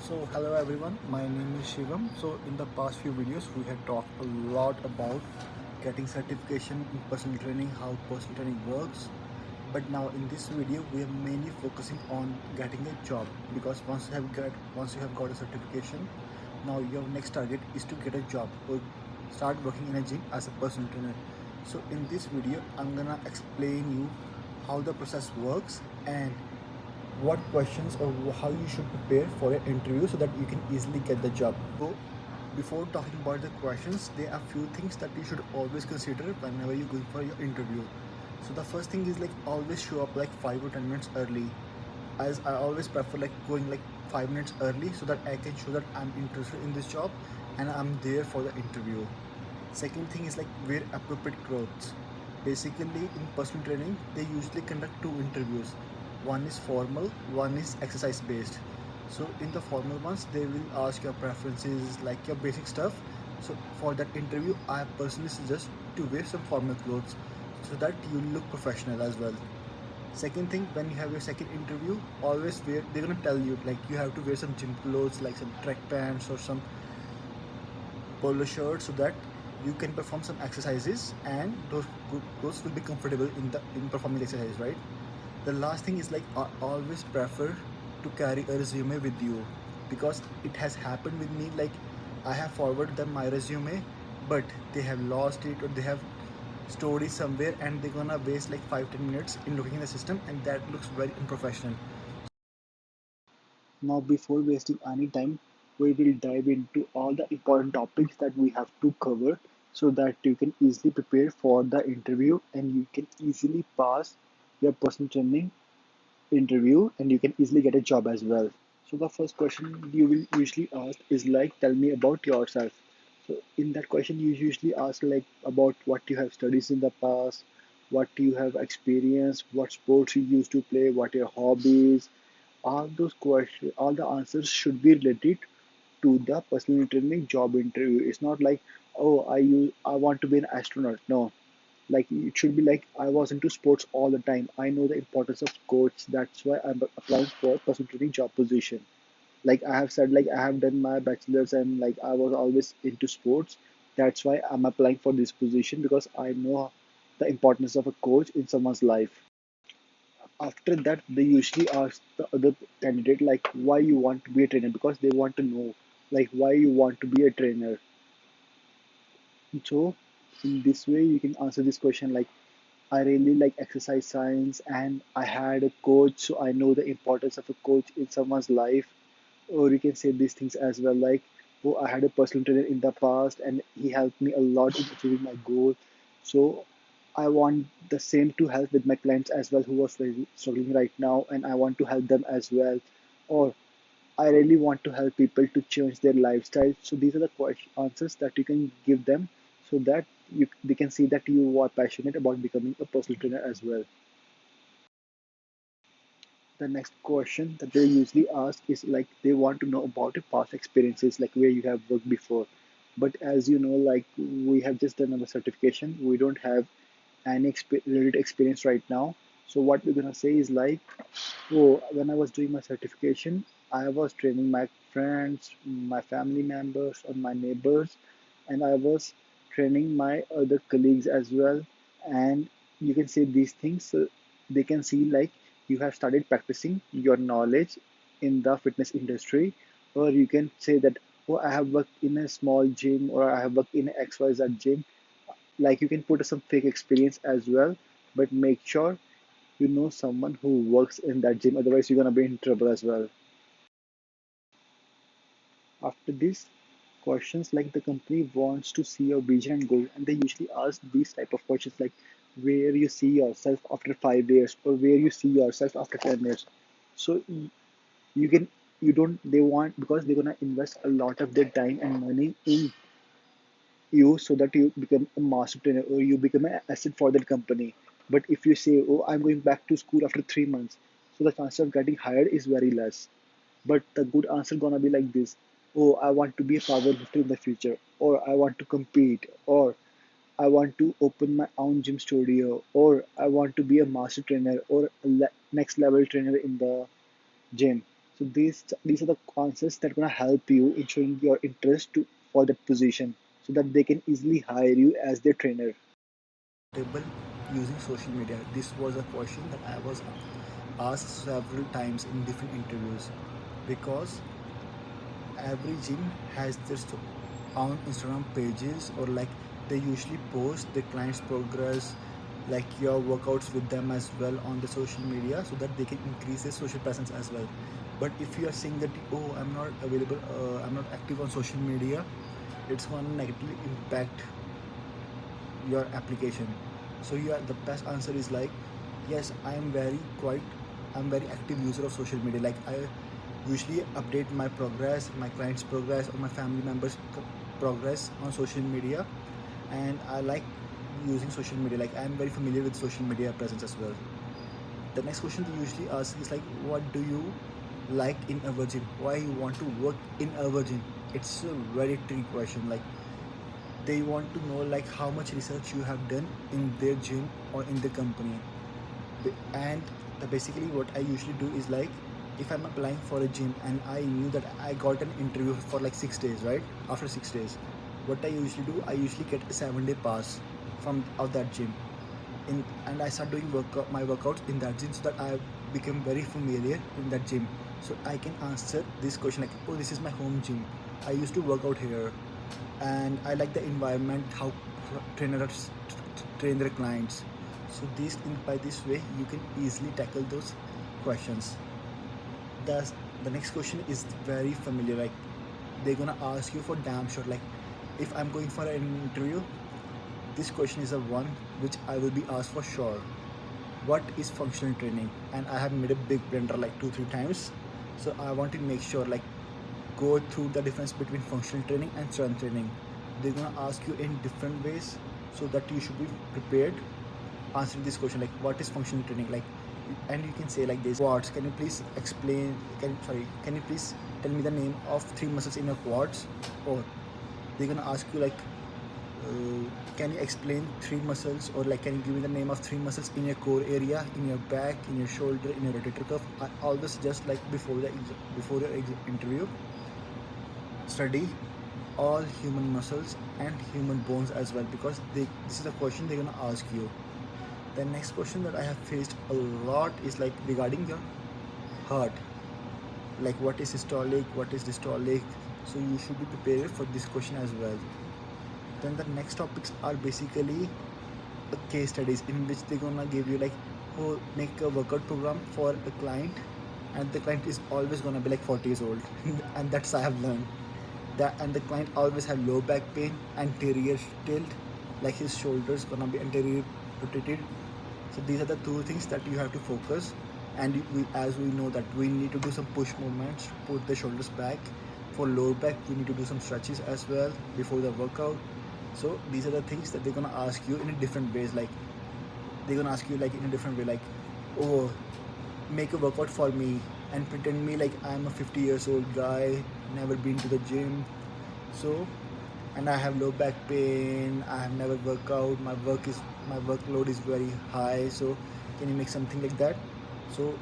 So hello everyone, my name is Shivam. So in the past few videos we had talked a lot about getting certification in personal training, how personal training works. But now in this video we are mainly focusing on getting a job because once you have got a certification, now your next target is to get a job or start working in a gym as a personal trainer. So in this video I'm gonna explain you how the process works and what questions or how you should prepare for an interview so that you can easily get the job. So before talking about the questions, there are few things that you should always consider whenever you're going for your interview. So the first thing is like always show up like 5 or 10 minutes early, as I always prefer like going like 5 minutes early so that I can show that I'm interested in this job and I'm there for the interview. Second thing is like wear appropriate clothes. Basically, in personal training, they usually conduct two interviews. One is formal, one is exercise based. So in the formal ones, they will ask your preferences, like your basic stuff. So for that interview, I personally suggest to wear some formal clothes so that you look professional as well. Second thing, when you have your second interview, always wear. They're gonna tell you like you have to wear some gym clothes, like some track pants or some polo shirt so that you can perform some exercises and those will be comfortable in performing the exercise, right? The last thing is like I always prefer to carry a resume with you because it has happened with me like I have forwarded them my resume but they have lost it or they have stored it somewhere and they're gonna waste like 5-10 minutes in looking in the system and that looks very unprofessional. Now, before wasting any time, we will dive into all the important topics that we have to cover so that you can easily prepare for the interview and you can easily pass your personal training interview and you can easily get a job as well. So, the first question you will usually ask is like, tell me about yourself. So, in that question, you usually ask like about what you have studied in the past, what you have experienced, what sports you used to play, what your hobbies, all those questions, all the answers should be related to the personal training job interview. It's not like, oh, I want to be an astronaut. No, like it should be like I was into sports all the time. I know the importance of sports. That's why I'm applying for personal training job position. Like I have said, like I have done my bachelor's and like I was always into sports. That's why I'm applying for this position because I know the importance of a coach in someone's life. After that they usually ask the other candidate like why you want to be a trainer because they want to know like why you want to be a trainer. So in this way you can answer this question like I really like exercise science and I had a coach so I know the importance of a coach in someone's life. Or you can say these things as well like oh I had a personal trainer in the past and he helped me a lot in achieving my goal. So I want the same to help with my clients as well who are struggling right now and I want to help them as well. Or I really want to help people to change their lifestyle. So these are the answers that you can give them so that they can see that you are passionate about becoming a personal trainer as well. The next question that they usually ask is like they want to know about your past experiences, like where you have worked before. But as you know, like we have just done our certification, we don't have any related experience right now. So what we're gonna say is like, oh, when I was doing my certification, I was training my friends, my family members, or my neighbors, and I was training my other colleagues as well. And you can say these things so they can see like you have started practicing your knowledge in the fitness industry, or you can say that, oh, I have worked in a small gym, or I have worked in a XYZ gym. Like you can put some fake experience as well, but make sure you know someone who works in that gym, otherwise you're gonna be in trouble as well. After this, questions like the company wants to see your vision and goal, and they usually ask these type of questions like where you see yourself after 5 years or where you see yourself after 10 years. So you can you don't they want because they're gonna invest a lot of their time and money in you so that you become a master trainer or you become an asset for that company. But if you say, oh, I'm going back to school after 3 months, so the chance of getting hired is very less. But the good answer gonna be like this: oh, I want to be a powerlifter in the future, or I want to compete, or I want to open my own gym studio, or I want to be a master trainer or a next level trainer in the gym. So these are the answers that gonna help you in showing your interest to for that position, so that they can easily hire you as their trainer. Table using social media. This was a question that I was asked several times in different interviews, because every gym has their own Instagram pages, or like they usually post the client's progress, like your workouts with them as well on the social media, so that they can increase their social presence as well. But if you are saying that, oh, I'm not available, I'm not active on social media, it's going to negatively impact your application. So yeah, the best answer is like, yes, I'm very active user of social media. Like I usually update my progress, my clients progress, or my family members progress on social media. And I like using social media. Like I'm very familiar with social media presence as well. The next question they usually ask is like, what do you like in a virgin, why you want to work in a virgin? It's a very tricky question. Like they want to know like how much research you have done in their gym or in the company. And basically what I usually do is like, if I'm applying for a gym and I knew that I got an interview for like 6 days, right? After 6 days, what I usually do, I usually get a 7-day pass from of that gym, and I start doing my workouts in that gym, so that I become very familiar in that gym. So I can answer this question like, oh, this is my home gym. I used to work out here, and I like the environment, how trainers train their clients. So by this way, you can easily tackle those questions. The the next question is very familiar. Like they're gonna ask you for damn sure. Like if I'm going for an interview, this question is the one which I will be asked for sure. What is functional training? And I have made a big blunder like 2-3 times. So I want to make sure like go through the difference between functional training and strength training. They're gonna ask you in different ways, so that you should be prepared answering this question like, what is functional training? Like, and you can say like this: quads. Can you please explain? Can you please tell me the name of 3 muscles in your quads? Or they're gonna ask you like, can you explain 3 muscles, or like can you give me the name of 3 muscles in your core area, in your back, in your shoulder, in your rotator cuff? I always just like before your interview, study all human muscles and human bones as well, because this is a question they're gonna ask you. The next question that I have faced a lot is like regarding your heart, like what is systolic, what is systolic. So you should be prepared for this question as well. Then the next topics are basically case studies, in which they're gonna give you like, oh, make a workout program for a client, and the client is always gonna be like 40 years old and that's I have learned that. And the client always have low back pain, anterior tilt, like his shoulders gonna be anterior rotated. So these are the two things that you have to focus. And as we know that we need to do some push movements, put the shoulders back. For lower back, we need to do some stretches as well before the workout. So these are the things that they're gonna ask you in a different ways. Like they're gonna ask you like in a different way, like, oh, make a workout for me, and pretend me like I'm a 50 years old guy, never been to the gym. So, and I have low back pain, I have never worked out, my workload is very high. So can you make something like that? So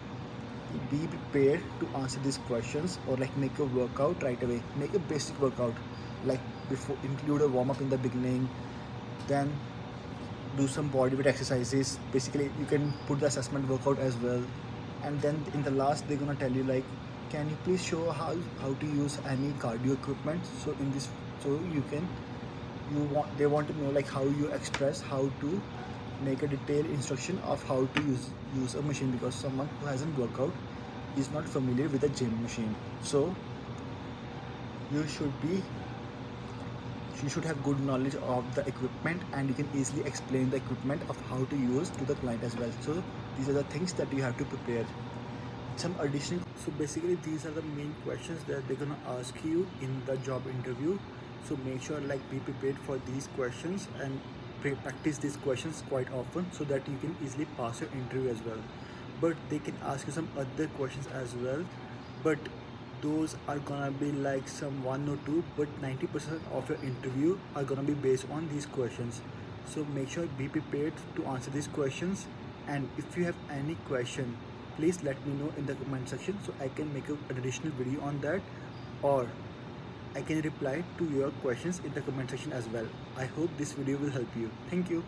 be prepared to answer these questions, or like make a workout right away. Make a basic workout, like before include a warm-up in the beginning, then do some body weight exercises. Basically you can put the assessment workout as well. And then in the last they're gonna tell you like, can you please show how to use any cardio equipment? So in this, so they want to know like how you express, how to make a detailed instruction of how to use a machine, because someone who hasn't worked out is not familiar with a gym machine. So you should be you should have good knowledge of the equipment, and you can easily explain the equipment of how to use to the client as well. So these are the things that you have to prepare. Some additional, so basically these are the main questions that they're gonna ask you in the job interview. So make sure like be prepared for these questions, and practice these questions quite often, so that you can easily pass your interview as well. But they can ask you some other questions as well, but those are gonna be like some one or two, but 90% of your interview are gonna be based on these questions. So make sure be prepared to answer these questions. And if you have any question, please let me know in the comment section so I can make an additional video on that, or I can reply to your questions in the comment section as well. I hope this video will help you. Thank you.